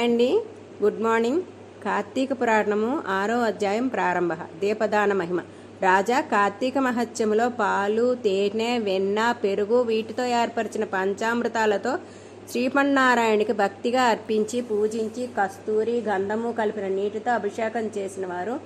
Hi అండి, good morning. Karthika పురాణము 6వ అధ్యాయం ప్రారంభ. దీపదాన మహిమ. రాజా, కార్తీక మహత్యములో పాలు, తేనె, వెన్న, పెరుగు వీటితో ఏర్పరిచిన పంచామృతాలతో శ్రీమన్నారాయణునికి భక్తిగా అర్పించి పూజించి కస్తూరి గంధము కలిపిన నీటితో అభిషేకం చేసిన వారు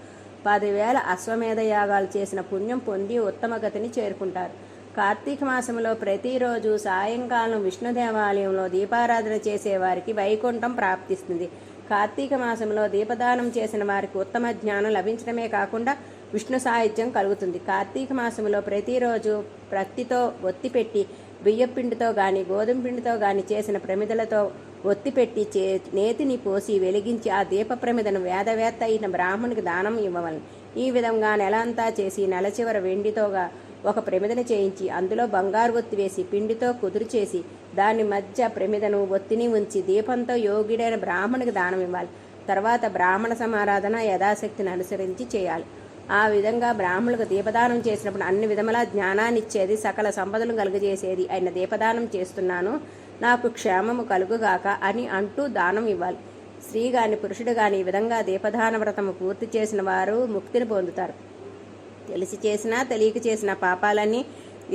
10,000 అశ్వమేధ యాగాలు చేసిన పుణ్యం పొంది ఉత్తమ గతిని చేరుకుంటారు. కార్తీక మాసంలో ప్రతిరోజు సాయంకాలం విష్ణు దేవాలయంలో దీపారాధన చేసేవారికి వైకుంఠం ప్రాప్తిస్తుంది. కార్తీక మాసంలో దీపదానం చేసిన వారికి ఉత్తమ జ్ఞానం లభించడమే కాకుండా విష్ణు సాహిత్యం కలుగుతుంది. కార్తీక మాసంలో ప్రతిరోజు ప్రత్తితో ఒత్తిపెట్టి బియ్యపిండితో కానీ గోధుమ పిండితో కానీ చేసిన ప్రమిదలతో ఒత్తిపెట్టి నేతిని పోసి వెలిగించి ఆ దీప ప్రమిదను వేదవేత్త అయిన బ్రాహ్మణునికి దానం ఇవ్వవలను. ఈ విధంగా నెల అంతా చేసి నెల చివర వెండితోగా ఒక ప్రమిదను చేయించి అందులో బంగారు ఒత్తి వేసి పిండితో కుదురు చేసి దాని మధ్య ప్రమిదను ఒత్తిని ఉంచి దీపంతో యోగ్యుడైన బ్రాహ్మణునికి దానం ఇవ్వాలి. తర్వాత బ్రాహ్మణ సమారాధన యథాశక్తిని అనుసరించి చేయాలి. ఆ విధంగా బ్రాహ్మణులకు దీపదానం చేసినప్పుడు అన్ని విధముల జ్ఞానాన్ని ఇచ్చేది, సకల సంపదలు కలుగజేసేది అయిన దీపదానం చేస్తున్నాను, నాకు క్షేమము కలుగుగాక అని అంటూ దానం ఇవ్వాలి. స్త్రీ గాని పురుషుడు గాని ఈ విధంగా దీపదాన వ్రతము పూర్తి చేసిన వారు ముక్తిని పొందుతారు. తెలిసి చేసినా తెలియక చేసిన పాపాలన్నీ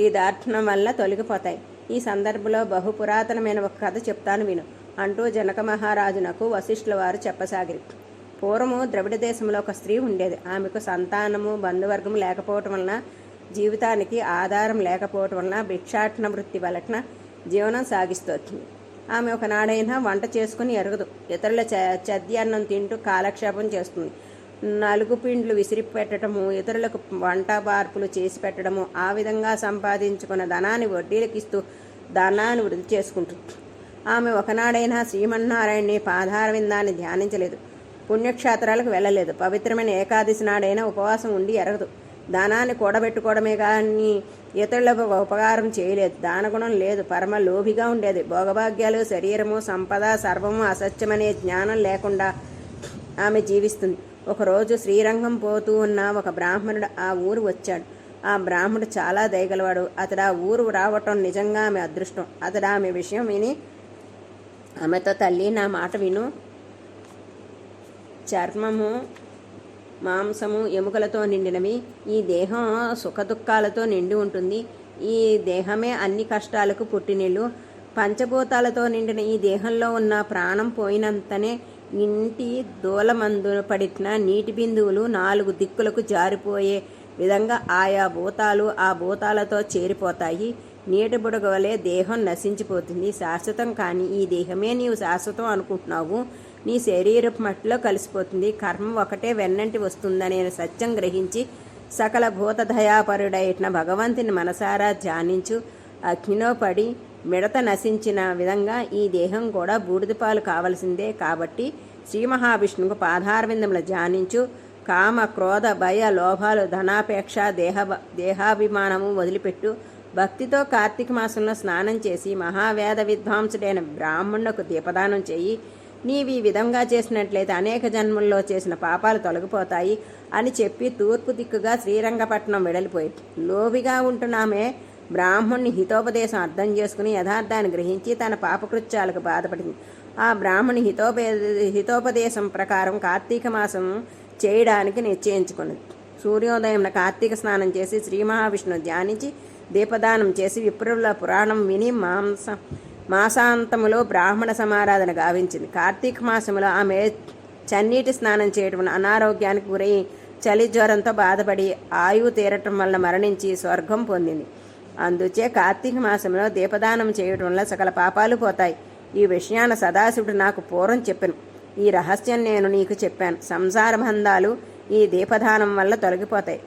ఈ దార్ఢనం వల్ల తొలగిపోతాయి. ఈ సందర్భంలో బహు పురాతనమైన ఒక కథ చెప్తాను విను అంటూ జనక మహారాజునకు వశిష్ఠుల వారు చెప్పసాగిరి. పూర్వము ద్రవిడ దేశంలో ఒక స్త్రీ ఉండేది. ఆమెకు సంతానము బంధువర్గము లేకపోవటం వలన, జీవితానికి ఆధారం లేకపోవటం వలన భిక్షాటన వృత్తి వలన జీవనం సాగిస్తోంది. ఆమె ఒకనాడైనా వంట చేసుకుని ఎరగదు. ఇతరుల చద్యాన్నం తింటూ కాలక్షేపం చేస్తుంది. నలుగు పిండ్లు విసిరి పెట్టడము, ఇతరులకు వంట మార్పులు చేసి పెట్టడము, ఆ విధంగా సంపాదించుకున్న ధనాన్ని వడ్డీలకు ఇస్తూ ధనాన్ని వృద్ధి చేసుకుంటుంది. ఆమె ఒకనాడైనా శ్రీమన్నారాయణని పాదార విందాన్ని ధ్యానించలేదు. పుణ్యక్షేత్రాలకు వెళ్ళలేదు. పవిత్రమైన ఏకాదశి నాడైనా ఉపవాసం ఉండి ఎరగదు. దానాన్ని కూడబెట్టుకోవడమే కానీ ఇతరులకు ఉపకారం చేయలేదు. దానగుణం లేదు. పరమ లోభిగా ఉండేది. భోగభాగ్యాలు, శరీరము, సంపద సర్వము అసత్యమనే జ్ఞానం లేకుండా ఆమె జీవిస్తుంది. ఒకరోజు శ్రీరంగం పోతూ ఉన్న ఒక బ్రాహ్మణుడు ఆ ఊరు వచ్చాడు. ఆ బ్రాహ్మణుడు చాలా దయగలవాడు. అతడు ఆ ఊరు రావటం నిజంగా ఆమె అదృష్టం. అతడు ఆమె విషయం విని ఆమెతో, తల్లి నా మాట విను, చర్మము మాంసము ఎముకలతో నిండినవి. ఈ దేహం సుఖదుఖాలతో నిండి ఉంటుంది. ఈ దేహమే అన్ని కష్టాలకు పుట్టినిల్లు. పంచభూతాలతో నిండిన ఈ దేహంలో ఉన్న ప్రాణం పోయినంతనే ఇంటి దూలమందు పడిన నీటి బిందువులు 4 దిక్కులకు జారిపోయే విధంగా ఆయా భూతాలు ఆ భూతాలతో చేరిపోతాయి. నీటి బుడగ వలె దేహం నశించిపోతుంది. శాశ్వతం కానీ ఈ దేహమే నీవు శాశ్వతం అనుకుంటున్నావు. నీ శరీరపు మట్టిలో కలిసిపోతుంది. కర్మ ఒకటే వెన్నంటి వస్తుందనే సత్యం గ్రహించి సకల భూత దయాపరుడైన భగవంతుని మనసారా ధ్యానించు. అగ్నిలో పడి మిడత నశించిన విధంగా ఈ దేహం కూడా బూడిదపాలు కావలసిందే. కాబట్టి శ్రీ మహావిష్ణువుకు పాదారవిందములు ధ్యానించు. కామ క్రోధ భయ లోభాలు ధనాపేక్ష దేహాభిమానము వదిలిపెట్టు. భక్తితో కార్తీక మాసంలో స్నానం చేసి మహావేద విద్వాంసుడైన బ్రాహ్మణులకు దీపదానం చేయి. నీవు ఈ విధంగా చేసినట్లయితే అనేక జన్మల్లో చేసిన పాపాలు తొలగిపోతాయి అని చెప్పి తూర్పు దిక్కుగా శ్రీరంగపట్నం వెడలిపోయింది. లోబిగా ఉంటున్నామే బ్రాహ్మణుని హితోపదేశం అర్థం చేసుకుని యథార్థాన్ని గ్రహించి తన పాపకృత్యాలకు బాధపడింది. ఆ బ్రాహ్మణి హితోపదేశం ప్రకారం కార్తీక మాసం చేయడానికి నిశ్చయించుకున్నది. సూర్యోదయం కార్తీక స్నానం చేసి శ్రీ మహావిష్ణువు ధ్యానించి దీపదానం చేసి విప్రుల పురాణం విని మాసాంతములో బ్రాహ్మణ సమారాధన గావించింది. కార్తీక మాసంలో ఆమె చన్నీటి స్నానం చేయటం అనారోగ్యానికి గురై చలి జ్వరంతో బాధపడి ఆయువు తీరటం వల్ల మరణించి స్వర్గం పొందింది. అందుచే కార్తీక మాసంలో దీపదానం చేయటం వల్ల సకల పాపాలు పోతాయి. ఈ విషయాన్ని సదాశివుడు నాకు పూర్వం చెప్పాను. ఈ రహస్యం నేను నీకు చెప్పాను. సంసార బంధాలు ఈ దీపదానం వల్ల తొలగిపోతాయి.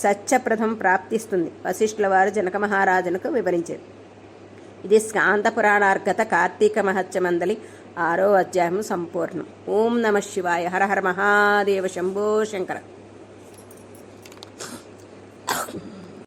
సత్యప్రథం ప్రాప్తిస్తుంది. వశిష్ఠుల వారు జనక మహారాజునకు వివరించారు. ఇది స్కాంద పురాణార్గత కార్తీక మహత్యమందలి 6వ అధ్యాయం సంపూర్ణం. ఓం నమ శివాయ. హర హర మహాదేవ. శంభో శంకర.